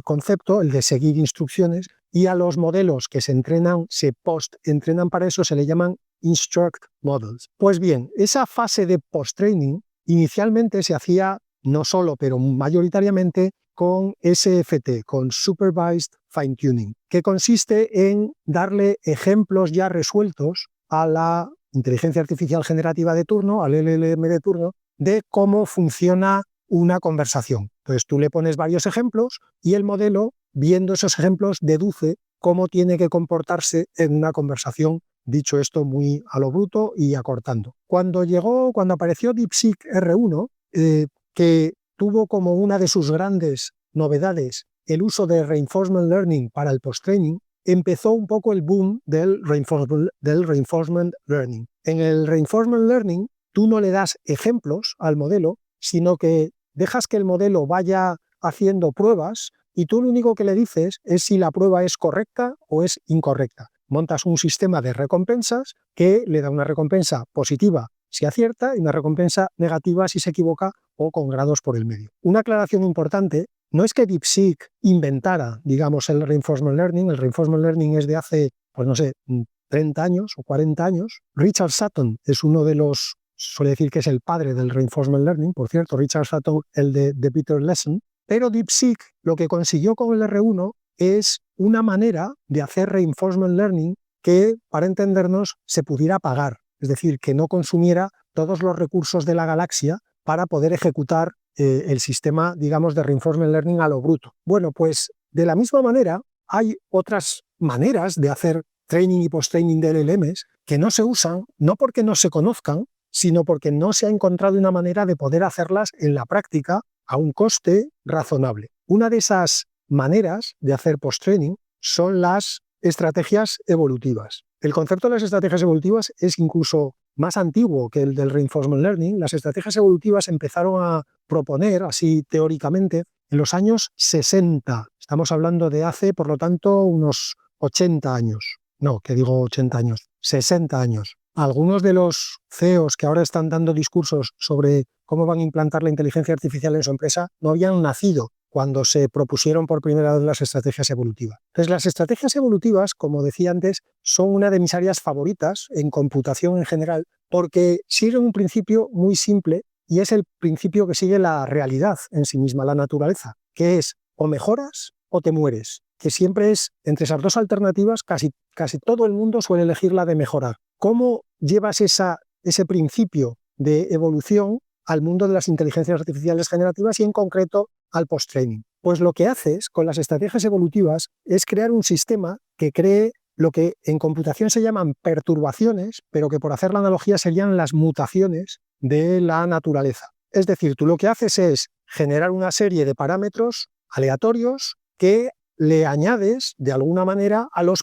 concepto, el de seguir instrucciones, y a los modelos que se entrenan, se post-entrenan para eso, se le llaman Instruct Models. Pues bien, esa fase de post-training inicialmente se hacía no solo, pero mayoritariamente con SFT, con Supervised Fine Tuning, que consiste en darle ejemplos ya resueltos a la inteligencia artificial generativa de turno, al LLM de turno, de cómo funciona una conversación. Entonces tú le pones varios ejemplos y el modelo, viendo esos ejemplos, deduce cómo tiene que comportarse en una conversación, dicho esto muy a lo bruto y acortando. Cuando apareció DeepSeek R1, que tuvo como una de sus grandes novedades el uso de Reinforcement Learning para el post-training, empezó un poco el boom del Reinforcement Learning. En el Reinforcement Learning, tú no le das ejemplos al modelo, sino que dejas que el modelo vaya haciendo pruebas y tú lo único que le dices es si la prueba es correcta o es incorrecta. Montas un sistema de recompensas que le da una recompensa positiva si acierta y una recompensa negativa si se equivoca o con grados por el medio. Una aclaración importante: no es que DeepSeek inventara, digamos, el Reinforcement Learning. El Reinforcement Learning es de hace, pues no sé, 30 años o 40 años. Richard Sutton es uno de los, suele decir que es el padre del Reinforcement Learning, por cierto, Richard Sutton, el de Peter Lesson. Pero DeepSeek lo que consiguió con el R1 es una manera de hacer Reinforcement Learning que, para entendernos, se pudiera pagar. Es decir, que no consumiera todos los recursos de la galaxia para poder ejecutar el sistema, digamos, de Reinforcement Learning a lo bruto. Bueno, pues de la misma manera hay otras maneras de hacer training y post-training de LLMs que no se usan, no porque no se conozcan, sino porque no se ha encontrado una manera de poder hacerlas en la práctica a un coste razonable. Una de esas maneras de hacer post-training son las estrategias evolutivas. El concepto de las estrategias evolutivas es incluso más antiguo que el del Reinforcement Learning. Las estrategias evolutivas empezaron a proponer, así teóricamente, en los años 60. Estamos hablando de hace, por lo tanto, unos 80 años. No, que digo 80 años, 60 años. Algunos de los CEOs que ahora están dando discursos sobre cómo van a implantar la inteligencia artificial en su empresa no habían nacido cuando se propusieron por primera vez las estrategias evolutivas. Entonces, las estrategias evolutivas, como decía antes, son una de mis áreas favoritas en computación en general, porque siguen un principio muy simple y es el principio que sigue la realidad en sí misma, la naturaleza, que es o mejoras o te mueres, que siempre es, entre esas dos alternativas, casi todo el mundo suele elegir la de mejorar. ¿Cómo llevas ese principio de evolución al mundo de las inteligencias artificiales generativas y en concreto al post-training? Pues lo que haces con las estrategias evolutivas es crear un sistema que cree lo que en computación se llaman perturbaciones, pero que por hacer la analogía serían las mutaciones de la naturaleza. Es decir, tú lo que haces es generar una serie de parámetros aleatorios que le añades de alguna manera a los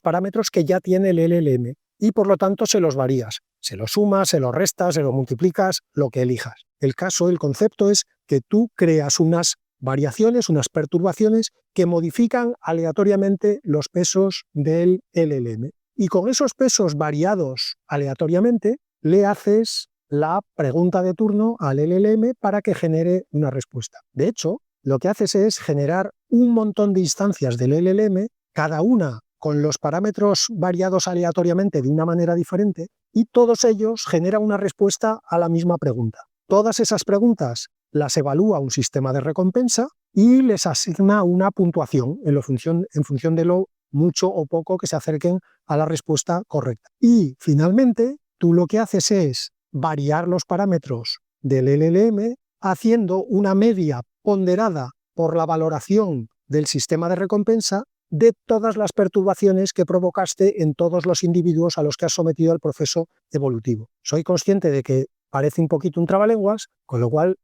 parámetros que ya tiene el LLM y por lo tanto se los varías. Se los sumas, se los restas, se los multiplicas, lo que elijas. El concepto es que tú creas unas variaciones, unas perturbaciones que modifican aleatoriamente los pesos del LLM. Y con esos pesos variados aleatoriamente le haces la pregunta de turno al LLM para que genere una respuesta. De hecho, lo que haces es generar un montón de instancias del LLM, cada una con los parámetros variados aleatoriamente de una manera diferente, y todos ellos generan una respuesta a la misma pregunta. Todas esas preguntas las evalúa un sistema de recompensa y les asigna una puntuación en función de lo mucho o poco que se acerquen a la respuesta correcta. Y finalmente, tú lo que haces es variar los parámetros del LLM haciendo una media ponderada por la valoración del sistema de recompensa de todas las perturbaciones que provocaste en todos los individuos a los que has sometido al proceso evolutivo. Soy consciente de que parece un poquito un trabalenguas, con lo cual,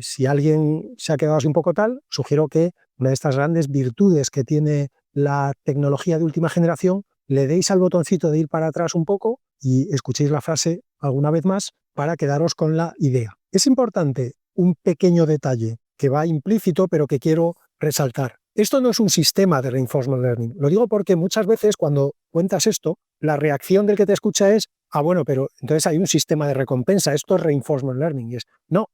si alguien se ha quedado así un poco tal, sugiero que una de estas grandes virtudes que tiene la tecnología de última generación, le deis al botoncito de ir para atrás un poco y escuchéis la frase alguna vez más para quedaros con la idea. Es importante un pequeño detalle que va implícito, pero que quiero resaltar. Esto no es un sistema de Reinforcement Learning. Lo digo porque muchas veces cuando cuentas esto, la reacción del que te escucha es: ah, bueno, pero entonces hay un sistema de recompensa, esto es Reinforcement Learning. Y es, no,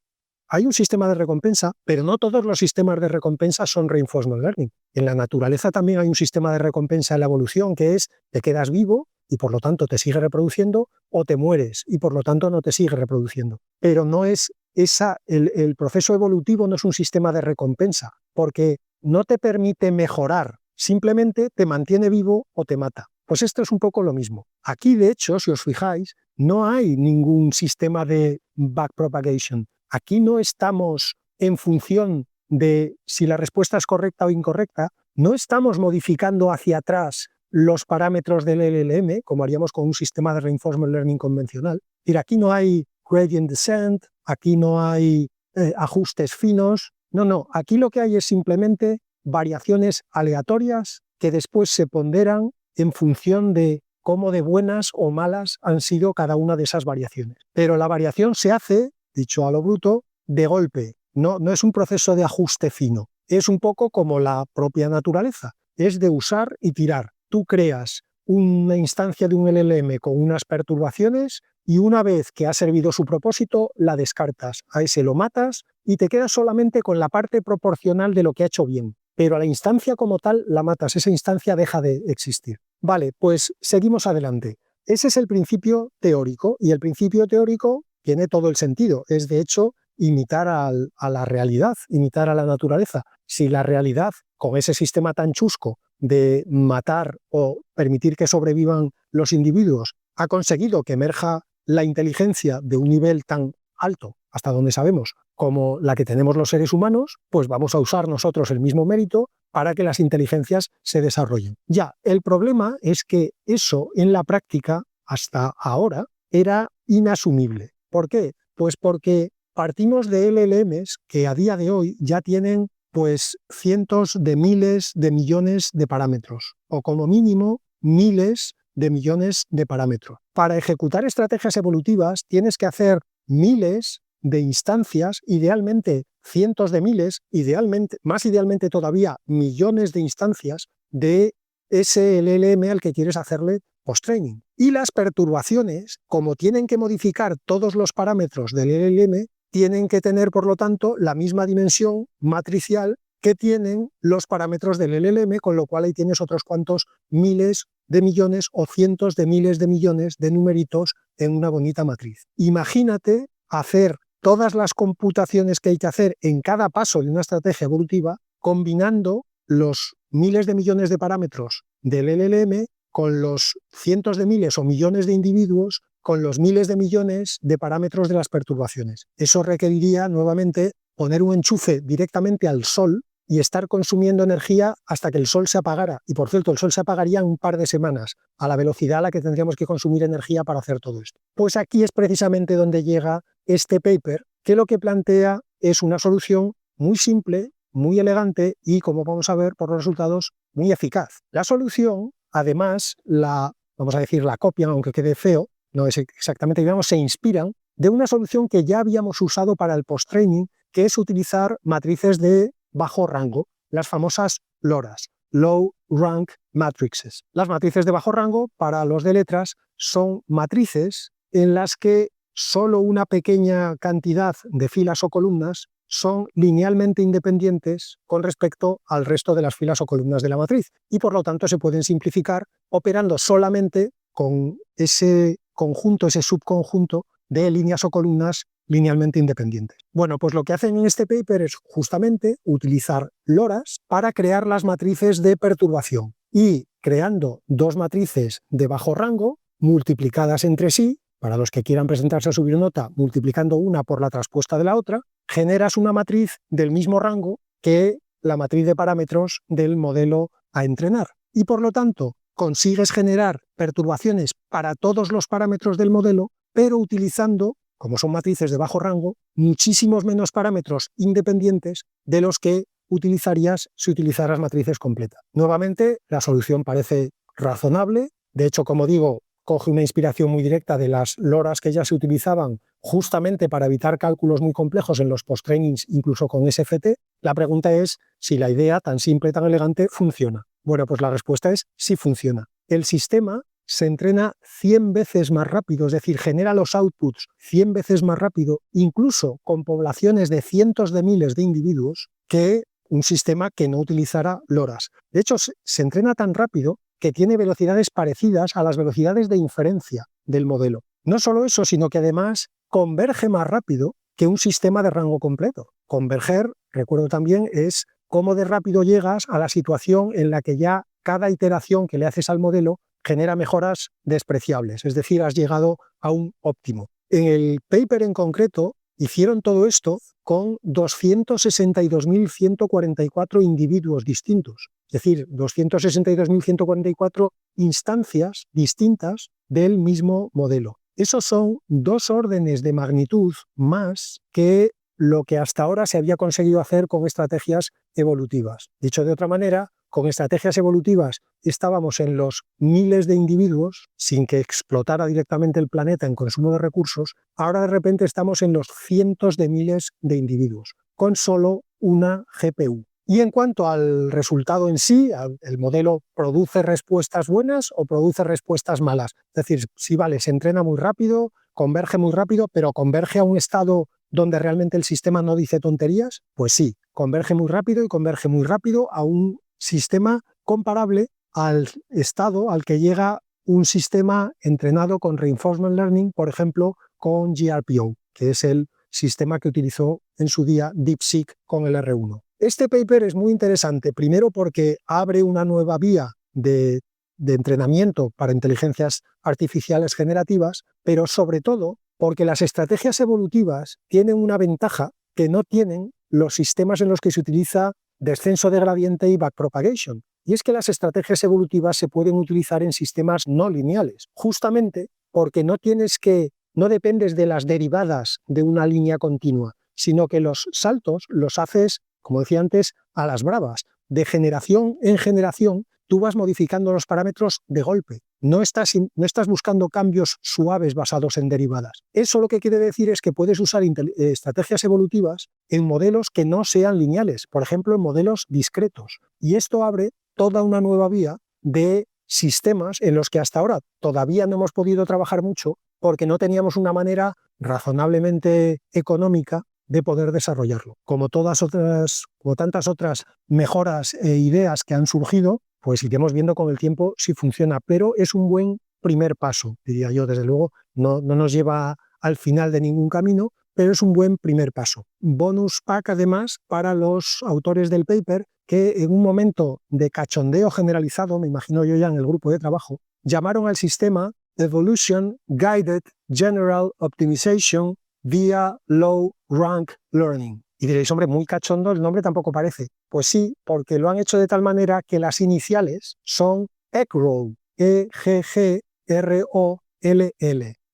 hay un sistema de recompensa, pero no todos los sistemas de recompensa son Reinforcement Learning. En la naturaleza también hay un sistema de recompensa en la evolución, que es: te quedas vivo y por lo tanto te sigue reproduciendo, o te mueres y por lo tanto no te sigue reproduciendo. Pero no es el proceso evolutivo no es un sistema de recompensa, porque no te permite mejorar, simplemente te mantiene vivo o te mata. Pues esto es un poco lo mismo. Aquí, de hecho, si os fijáis, no hay ningún sistema de backpropagation. Aquí no estamos en función de si la respuesta es correcta o incorrecta, no estamos modificando hacia atrás los parámetros del LLM, como haríamos con un sistema de reinforcement learning convencional. Es decir, aquí no hay gradient descent, aquí no hay ajustes finos. No, aquí lo que hay es simplemente variaciones aleatorias que después se ponderan en función de cómo de buenas o malas han sido cada una de esas variaciones. Pero la variación se hace, dicho a lo bruto, de golpe. No es un proceso de ajuste fino. Es un poco como la propia naturaleza. Es de usar y tirar. Tú creas una instancia de un LLM con unas perturbaciones y una vez que ha servido su propósito, la descartas. A ese lo matas y te quedas solamente con la parte proporcional de lo que ha hecho bien. Pero a la instancia como tal la matas. Esa instancia deja de existir. Vale, pues seguimos adelante. Ese es el principio teórico y el principio teórico tiene todo el sentido. Es de hecho imitar a la realidad, imitar a la naturaleza. Si la realidad, con ese sistema tan chusco de matar o permitir que sobrevivan los individuos, ha conseguido que emerja la inteligencia de un nivel tan alto, hasta donde sabemos, como la que tenemos los seres humanos, pues vamos a usar nosotros el mismo mérito para que las inteligencias se desarrollen. Ya, el problema es que eso en la práctica, hasta ahora, era inasumible. ¿Por qué? Pues porque partimos de LLMs que a día de hoy ya tienen pues cientos de miles de millones de parámetros, o como mínimo miles de millones de parámetros. Para ejecutar estrategias evolutivas tienes que hacer miles de instancias, idealmente cientos de miles, más idealmente todavía millones de instancias de ese LLM al que quieres hacerle post-training. Y las perturbaciones, como tienen que modificar todos los parámetros del LLM, tienen que tener, por lo tanto, la misma dimensión matricial que tienen los parámetros del LLM, con lo cual ahí tienes otros cuantos miles de millones o cientos de miles de millones de numeritos en una bonita matriz. Imagínate hacer todas las computaciones que hay que hacer en cada paso de una estrategia evolutiva, combinando los miles de millones de parámetros del LLM con los cientos de miles o millones de individuos, con los miles de millones de parámetros de las perturbaciones. Eso requeriría nuevamente poner un enchufe directamente al Sol y estar consumiendo energía hasta que el Sol se apagara. Y por cierto, el Sol se apagaría en un par de semanas, a la velocidad a la que tendríamos que consumir energía para hacer todo esto. Pues aquí es precisamente donde llega este paper, que lo que plantea es una solución muy simple, muy elegante y, como vamos a ver por los resultados, muy eficaz. La solución, además, vamos a decir la copian, aunque quede feo, no es exactamente, digamos, se inspiran de una solución que ya habíamos usado para el post-training, que es utilizar matrices de bajo rango, las famosas LoRAs, Low Rank Matrices. Las matrices de bajo rango, para los de letras, son matrices en las que solo una pequeña cantidad de filas o columnas son linealmente independientes con respecto al resto de las filas o columnas de la matriz y por lo tanto se pueden simplificar operando solamente con ese conjunto, ese subconjunto de líneas o columnas linealmente independientes. Bueno, pues lo que hacen en este paper es justamente utilizar LoRAs para crear las matrices de perturbación y creando dos matrices de bajo rango multiplicadas entre sí, para los que quieran presentarse a subir nota, multiplicando una por la traspuesta de la otra, generas una matriz del mismo rango que la matriz de parámetros del modelo a entrenar. Y por lo tanto, consigues generar perturbaciones para todos los parámetros del modelo, pero utilizando, como son matrices de bajo rango, muchísimos menos parámetros independientes de los que utilizarías si utilizaras matrices completas. Nuevamente, la solución parece razonable. De hecho, como digo, coge una inspiración muy directa de las LoRAs que ya se utilizaban justamente para evitar cálculos muy complejos en los post-trainings, incluso con SFT. La pregunta es si la idea tan simple, tan elegante, funciona. Bueno, pues la respuesta es sí funciona. El sistema se entrena 100 veces más rápido, es decir, genera los outputs 100 veces más rápido, incluso con poblaciones de cientos de miles de individuos, que un sistema que no utilizara LoRAs. De hecho, se entrena tan rápido que tiene velocidades parecidas a las velocidades de inferencia del modelo. No solo eso, sino que además converge más rápido que un sistema de rango completo. Converger, recuerdo también, es cómo de rápido llegas a la situación en la que ya cada iteración que le haces al modelo genera mejoras despreciables, es decir, has llegado a un óptimo. En el paper en concreto hicieron todo esto con 262.144 individuos distintos, es decir, 262.144 instancias distintas del mismo modelo. Esos son 2 órdenes de magnitud más que lo que hasta ahora se había conseguido hacer con estrategias evolutivas. Dicho de otra manera, con estrategias evolutivas estábamos en los miles de individuos, sin que explotara directamente el planeta en consumo de recursos. Ahora de repente estamos en los cientos de miles de individuos, con solo una GPU. Y en cuanto al resultado en sí, ¿el modelo produce respuestas buenas o produce respuestas malas? Es decir, si vale, se entrena muy rápido, converge muy rápido, pero converge a un estado donde realmente el sistema no dice tonterías, pues sí, converge muy rápido y converge muy rápido a un sistema comparable al estado al que llega un sistema entrenado con Reinforcement Learning, por ejemplo, con GRPO, que es el sistema que utilizó en su día DeepSeek con el R1. Este paper es muy interesante, primero porque abre una nueva vía de entrenamiento para inteligencias artificiales generativas, pero sobre todo porque las estrategias evolutivas tienen una ventaja que no tienen los sistemas en los que se utiliza descenso de gradiente y backpropagation. Y es que las estrategias evolutivas se pueden utilizar en sistemas no lineales, justamente porque no dependes de las derivadas de una línea continua, sino que los saltos los haces, como decía antes, a las bravas. De generación en generación, tú vas modificando los parámetros de golpe. No estás buscando cambios suaves basados en derivadas. Eso lo que quiere decir es que puedes usar estrategias evolutivas en modelos que no sean lineales, por ejemplo, en modelos discretos. Y esto abre toda una nueva vía de sistemas en los que hasta ahora todavía no hemos podido trabajar mucho porque no teníamos una manera razonablemente económica de poder desarrollarlo. Como tantas otras mejoras e ideas que han surgido, pues iremos viendo con el tiempo si funciona, pero es un buen primer paso, diría yo. Desde luego no nos lleva al final de ningún camino, pero es un buen primer paso. Bonus pack además para los autores del paper, que en un momento de cachondeo generalizado, me imagino yo ya en el grupo de trabajo, llamaron al sistema Evolution Guided General Optimization via Low Rank Learning. Y diréis, hombre, muy cachondo, el nombre tampoco parece. Pues sí, porque lo han hecho de tal manera que las iniciales son Eggroll, E-G-G-R-O-L-L.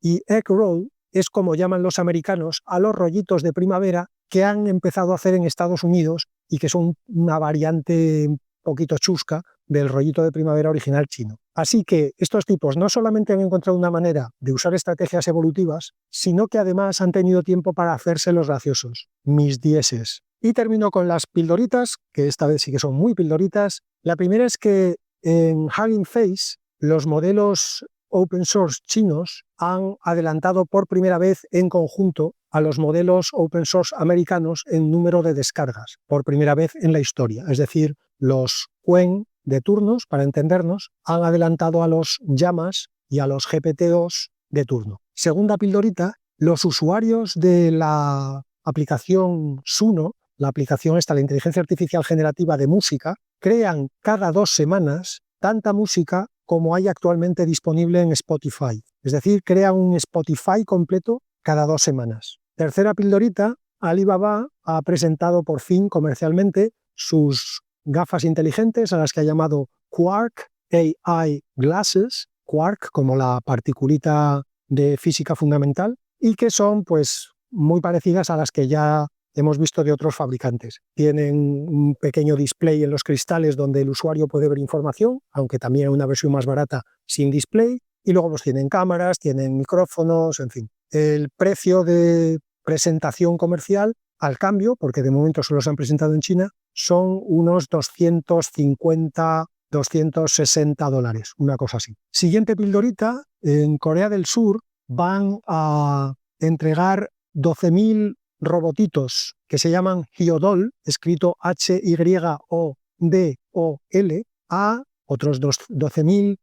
Y Eggroll es como llaman los americanos a los rollitos de primavera que han empezado a hacer en Estados Unidos y que son una variante un poquito chusca del rollito de primavera original chino. Así que estos tipos no solamente han encontrado una manera de usar estrategias evolutivas, sino que además han tenido tiempo para hacerse los graciosos. Mis dieces. Y termino con las pildoritas, que esta vez sí que son muy pildoritas. La primera es que en Hugging Face los modelos open source chinos han adelantado por primera vez en conjunto a los modelos open source americanos en número de descargas, por primera vez en la historia. Es decir, los Qwen de turnos, para entendernos, han adelantado a los Llamas y a los GPT-2 de turno. Segunda pildorita, los usuarios de la aplicación Suno, la aplicación esta, la inteligencia artificial generativa de música, crean cada 2 semanas tanta música como hay actualmente disponible en Spotify. Es decir, crean un Spotify completo cada 2 semanas. Tercera pildorita, Alibaba ha presentado por fin comercialmente sus gafas inteligentes a las que ha llamado Quark AI Glasses, Quark como la particulita de física fundamental, y que son pues muy parecidas a las que ya hemos visto de otros fabricantes. Tienen un pequeño display en los cristales donde el usuario puede ver información, aunque también hay una versión más barata sin display, y luego pues tienen cámaras, tienen micrófonos, en fin. El precio de presentación comercial al cambio, porque de momento solo se han presentado en China, son unos $250-260, una cosa así. Siguiente pildorita, en Corea del Sur van a entregar 12.000 robotitos que se llaman Hyodol, escrito Hyodol, a otros 12.000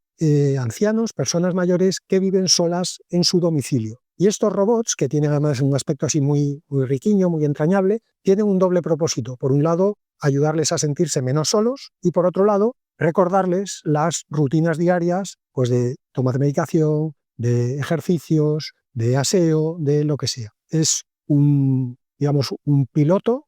ancianos, personas mayores que viven solas en su domicilio. Y estos robots, que tienen además un aspecto así muy riquiño, muy entrañable, tienen un doble propósito. Por un lado, ayudarles a sentirse menos solos y por otro lado, recordarles las rutinas diarias pues de toma de medicación, de ejercicios, de aseo, de lo que sea. Es un piloto,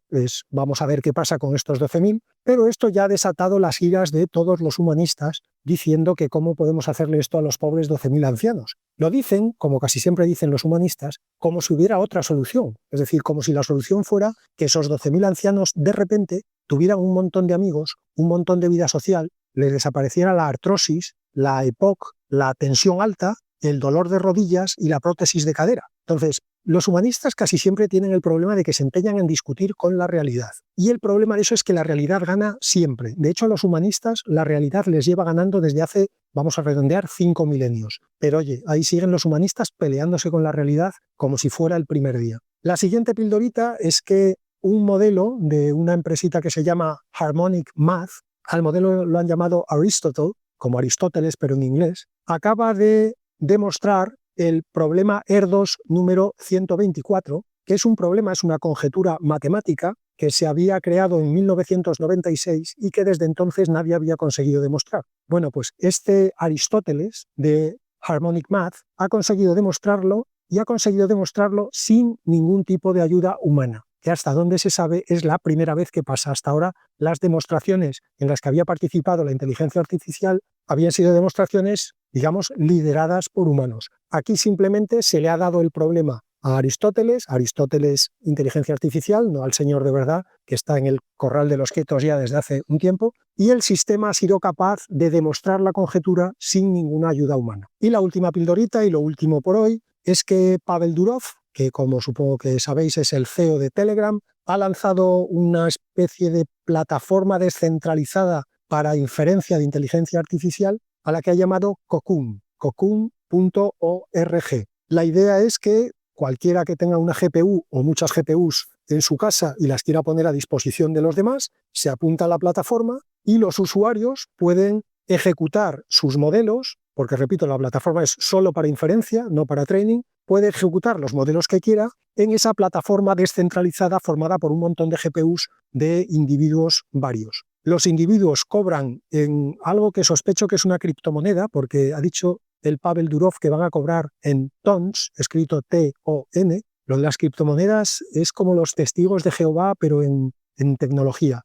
vamos a ver qué pasa con estos 12.000, pero esto ya ha desatado las iras de todos los humanistas diciendo que cómo podemos hacerle esto a los pobres 12.000 ancianos. Lo dicen, como casi siempre dicen los humanistas, como si hubiera otra solución. Es decir, como si la solución fuera que esos 12.000 ancianos de repente tuvieran un montón de amigos, un montón de vida social, les desapareciera la artrosis, la EPOC, la tensión alta, el dolor de rodillas y la prótesis de cadera. Entonces, los humanistas casi siempre tienen el problema de que se empeñan en discutir con la realidad. Y el problema de eso es que la realidad gana siempre. De hecho, a los humanistas la realidad les lleva ganando desde hace, vamos a redondear, 5 milenios. Pero oye, ahí siguen los humanistas peleándose con la realidad como si fuera el primer día. La siguiente pildorita es que un modelo de una empresita que se llama Harmonic Math, al modelo lo han llamado Aristotle, como Aristóteles pero en inglés, acaba de demostrar el problema ER2 número 124, que es un problema, es una conjetura matemática que se había creado en 1996 y que desde entonces nadie había conseguido demostrar. Bueno, pues este Aristóteles de Harmonic Math ha conseguido demostrarlo y ha conseguido demostrarlo sin ningún tipo de ayuda humana, que hasta donde se sabe es la primera vez que pasa. Hasta ahora las demostraciones en las que había participado la inteligencia artificial habían sido demostraciones, digamos, lideradas por humanos. Aquí simplemente se le ha dado el problema a Aristóteles inteligencia artificial, no al señor de verdad, que está en el corral de los quietos ya desde hace un tiempo, y el sistema ha sido capaz de demostrar la conjetura sin ninguna ayuda humana. Y la última pildorita y lo último por hoy es que Pavel Durov, que como supongo que sabéis es el CEO de Telegram, ha lanzado una especie de plataforma descentralizada para inferencia de inteligencia artificial a la que ha llamado Cocoon, cocoon.org. La idea es que cualquiera que tenga una GPU o muchas GPUs en su casa y las quiera poner a disposición de los demás, se apunta a la plataforma y los usuarios pueden ejecutar sus modelos, porque repito, la plataforma es solo para inferencia, no para training, puede ejecutar los modelos que quiera en esa plataforma descentralizada formada por un montón de GPUs de individuos varios. Los individuos cobran en algo que sospecho que es una criptomoneda, porque ha dicho el Pavel Durov que van a cobrar en tons, escrito T-O-N. Lo de las criptomonedas es como los testigos de Jehová, pero en tecnología.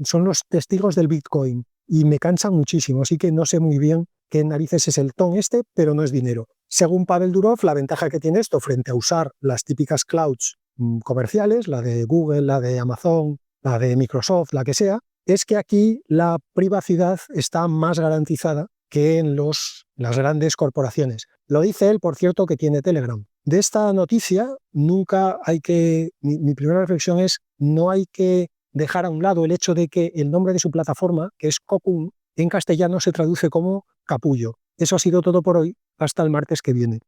Son los testigos del Bitcoin y me cansan muchísimo, así que no sé muy bien qué narices es el ton pero no es dinero. Según Pavel Durov, la ventaja que tiene esto frente a usar las típicas clouds comerciales, la de Google, la de Amazon, la de Microsoft, la que sea, es que aquí la privacidad está más garantizada que en las grandes corporaciones. Lo dice él, por cierto, que tiene Telegram. De esta noticia, nunca hay que... Mi primera reflexión es, no hay que dejar a un lado el hecho de que el nombre de su plataforma, que es Cocoon, en castellano se traduce como capullo. Eso ha sido todo por hoy. Hasta el martes que viene.